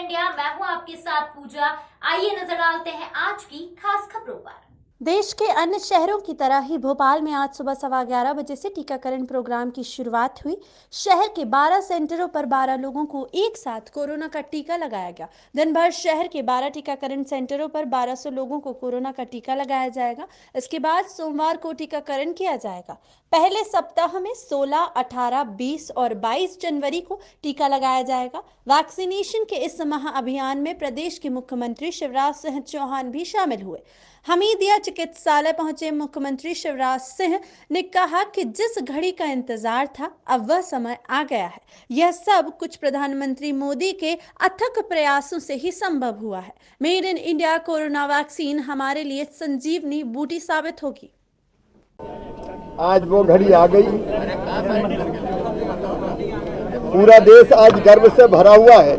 India, मैं हूं आपके साथ पूजा। आइए नजर डालते हैं आज की खास खबरों पर। देश के अन्य शहरों की तरह ही भोपाल में आज सुबह 11:15 बजे से टीकाकरण प्रोग्राम की शुरुआत हुई। शहर के 12 सेंटरों पर 12 लोगों को एक साथ कोरोना का टीका लगाया गया। दिन भर शहर के 12 टीकाकरण सेंटरों पर 1200 लोगों को कोरोना का टीका लगाया जाएगा। इसके बाद सोमवार को टीकाकरण किया जाएगा। पहले सप्ताह में 16, 18, 20 और 22 जनवरी को टीका लगाया जाएगा। वैक्सीनेशन के इस महाअभियान में प्रदेश के मुख्यमंत्री शिवराज सिंह चौहान भी शामिल हुए। हमीदिया चिकित्सालय पहुंचे मुख्यमंत्री शिवराज सिंह ने कहा कि जिस घड़ी का इंतजार था अब वह समय आ गया है। यह सब कुछ प्रधानमंत्री मोदी के अथक प्रयासों से ही संभव हुआ है। Made in India corona vaccine हमारे लिए संजीवनी बूटी साबित होगी। आज वो घड़ी आ गई। पूरा देश आज गर्व से भरा हुआ है।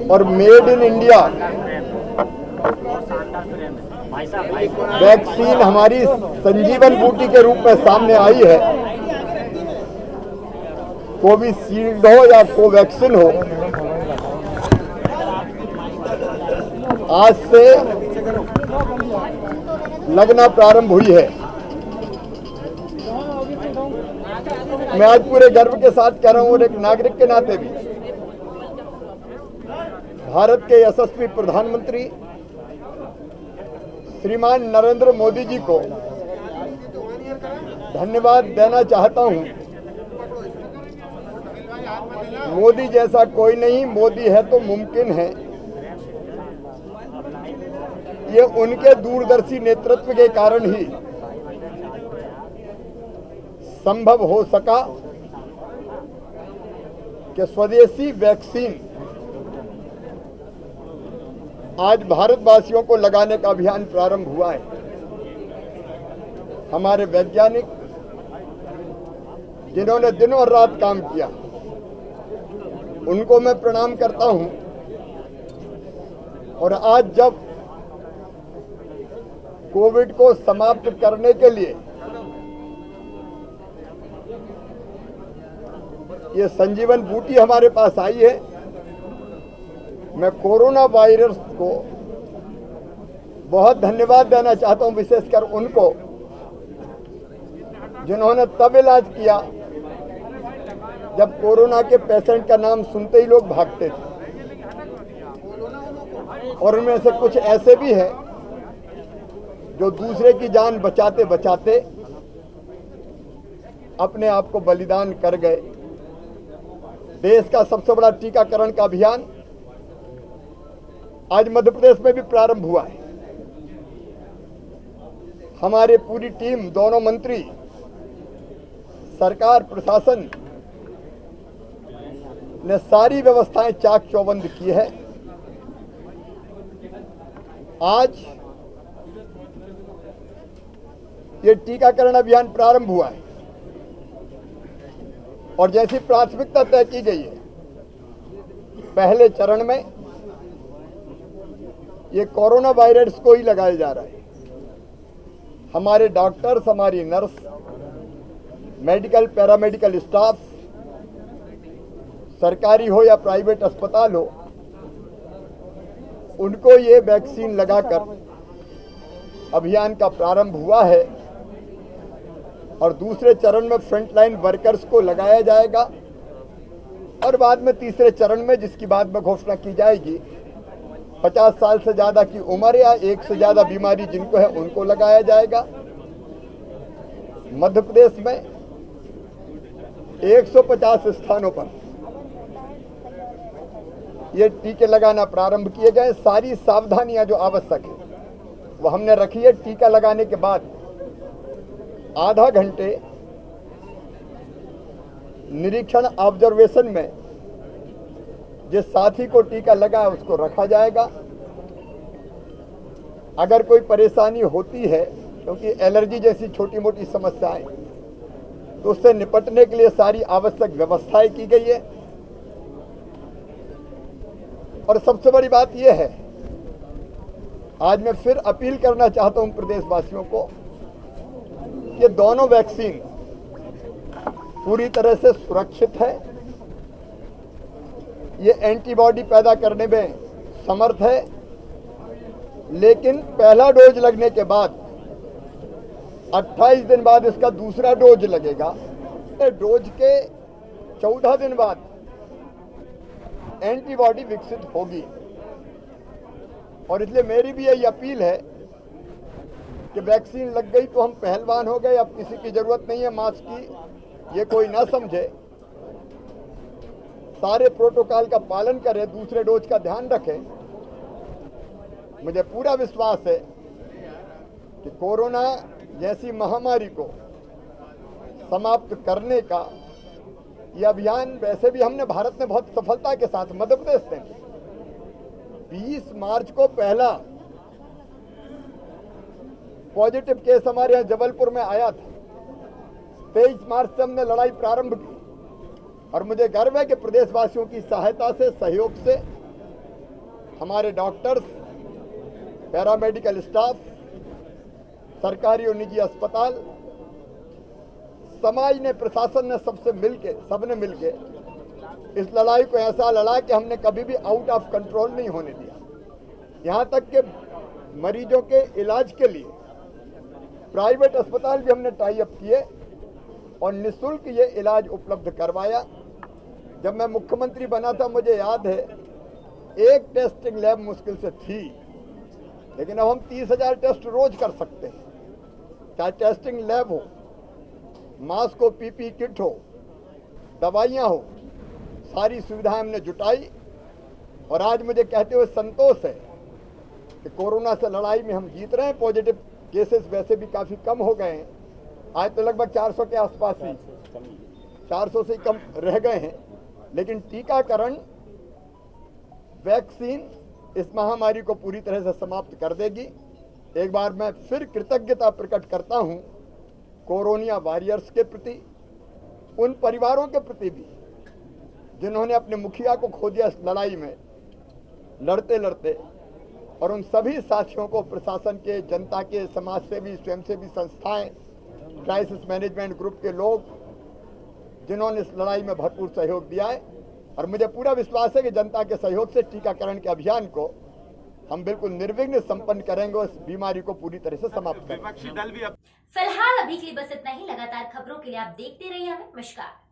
और मेड इन इंडिया वैक्सीन हमारी संजीवन बूटी के रूप में सामने आई है। कोविशील्ड हो या कोवैक्सीन हो, आज से लगना प्रारंभ हुई है। मैं आज पूरे गर्व के साथ कह रहा हूं और एक नागरिक के नाते भी भारत के यशस्वी प्रधानमंत्री श्रीमान नरेंद्र मोदी जी को धन्यवाद देना चाहता हूं। मोदी जैसा कोई नहीं, मोदी है तो मुमकिन है। ये उनके दूरदर्शी नेतृत्व के कारण ही संभव हो सका कि स्वदेशी वैक्सीन आज भारतवासियों को लगाने का अभियान प्रारंभ हुआ है। हमारे वैज्ञानिक जिन्होंने दिनों और रात काम किया, उनको मैं प्रणाम करता हूं। और आज जब कोविड को समाप्त करने के लिए ये संजीवन बूटी हमारे पास आई है, मैं कोरोना वायरस को बहुत धन्यवाद देना चाहता हूं, विशेषकर उनको जिन्होंने तब इलाज किया जब कोरोना के पेशेंट का नाम सुनते ही लोग भागते थे। और उनमें से कुछ ऐसे भी हैं जो दूसरे की जान बचाते बचाते अपने आप को बलिदान कर गए। देश का सबसे बड़ा टीकाकरण का अभियान आज मध्य प्रदेश में भी प्रारंभ हुआ है। हमारी पूरी टीम, दोनों मंत्री, सरकार, प्रशासन ने सारी व्यवस्थाएं चाक चौबंद की है। आज ये टीकाकरण अभियान प्रारंभ हुआ है और जैसी प्राथमिकता तय की गई है, पहले चरण में ये कोरोना वायरस को ही लगाया जा रहा है। हमारे डॉक्टर्स, हमारी नर्स, मेडिकल पैरामेडिकल स्टाफ, सरकारी हो या प्राइवेट अस्पताल हो, उनको ये वैक्सीन लगाकर अभियान का प्रारंभ हुआ है। और दूसरे चरण में फ्रंटलाइन वर्कर्स को लगाया जाएगा और बाद में तीसरे चरण में, जिसकी बाद में घोषणा की जाएगी, 50 साल से ज्यादा की उम्र या एक से ज्यादा बीमारी जिनको है उनको लगाया जाएगा। मध्य प्रदेश में 150 स्थानों पर ये टीके लगाना प्रारंभ किए गए। सारी सावधानियां जो आवश्यक है वो हमने रखी है। टीका लगाने के बाद आधा घंटे निरीक्षण ऑब्जर्वेशन में जिस साथी को टीका लगा है उसको रखा जाएगा। अगर कोई परेशानी होती है, क्योंकि एलर्जी जैसी छोटी मोटी समस्याएं, तो उससे निपटने के लिए सारी आवश्यक व्यवस्थाएं की गई है। और सबसे बड़ी बात यह है, आज मैं फिर अपील करना चाहता हूं प्रदेशवासियों को, ये दोनों वैक्सीन पूरी तरह से सुरक्षित है, ये एंटीबॉडी पैदा करने में समर्थ है, लेकिन पहला डोज लगने के बाद 28 दिन बाद इसका दूसरा डोज लगेगा। डोज के 14 दिन बाद एंटीबॉडी विकसित होगी और इसलिए मेरी भी यही अपील है कि वैक्सीन लग गई तो हम पहलवान हो गए, अब किसी की जरूरत नहीं है मास्क की, ये कोई ना समझे। सारे प्रोटोकॉल का पालन करें, दूसरे डोज का ध्यान रखें। मुझे पूरा विश्वास है कि कोरोना जैसी महामारी को समाप्त करने का यह अभियान वैसे भी हमने भारत में बहुत सफलता के साथ, मध्य प्रदेश में 20 मार्च को पहला पॉजिटिव केस हमारे यहाँ जबलपुर में आया था। 23 मार्च से हमने लड़ाई प्रारंभ की और मुझे गर्व है कि प्रदेशवासियों की सहायता से, सहयोग से हमारे डॉक्टर्स, पैरामेडिकल स्टाफ, सरकारी और निजी अस्पताल, समाज ने, प्रशासन ने, सबने मिलके इस लड़ाई को ऐसा लड़ा कि हमने कभी भी आउट ऑफ कंट्रोल नहीं होने दिया। यहाँ तक कि मरीजों के इलाज के लिए प्राइवेट अस्पताल भी हमने टाई अप किए और निःशुल्क ये इलाज उपलब्ध करवाया। जब मैं मुख्यमंत्री बना था मुझे याद है एक टेस्टिंग लैब मुश्किल से थी, लेकिन अब हम 30,000 टेस्ट रोज कर सकते हैं। चाहे टेस्टिंग लैब हो, मास्क हो, पीपी किट हो, दवाइयाँ हो, सारी सुविधाएं हमने जुटाई और आज मुझे कहते हुए संतोष है कि कोरोना से लड़ाई में हम जीत रहे हैं। पॉजिटिव केसेस वैसे भी काफ़ी कम हो गए हैं, आज तो लगभग 400 के आसपास ही, 400 से कम रह गए हैं। लेकिन टीकाकरण, वैक्सीन इस महामारी को पूरी तरह से समाप्त कर देगी। एक बार मैं फिर कृतज्ञता प्रकट करता हूं कोरोनिया वॉरियर्स के प्रति, उन परिवारों के प्रति भी जिन्होंने अपने मुखिया को खो दिया इस लड़ाई में लड़ते लड़ते, और उन सभी साथियों को, प्रशासन के, जनता के, समाज सेवी, स्वयंसेवी संस्थाएं, क्राइसिस मैनेजमेंट ग्रुप के लोग जिन्होंने इस लड़ाई में भरपूर सहयोग दिया है। और मुझे पूरा विश्वास है कि जनता के सहयोग से टीकाकरण के अभियान को हम बिल्कुल निर्विघ्न संपन्न करेंगे, इस बीमारी को पूरी तरह से समाप्त करेंगे। फिलहाल अभी के लिए बस इतना ही। लगातार खबरों के लिए आप देखते रहिए हमें। नमस्कार।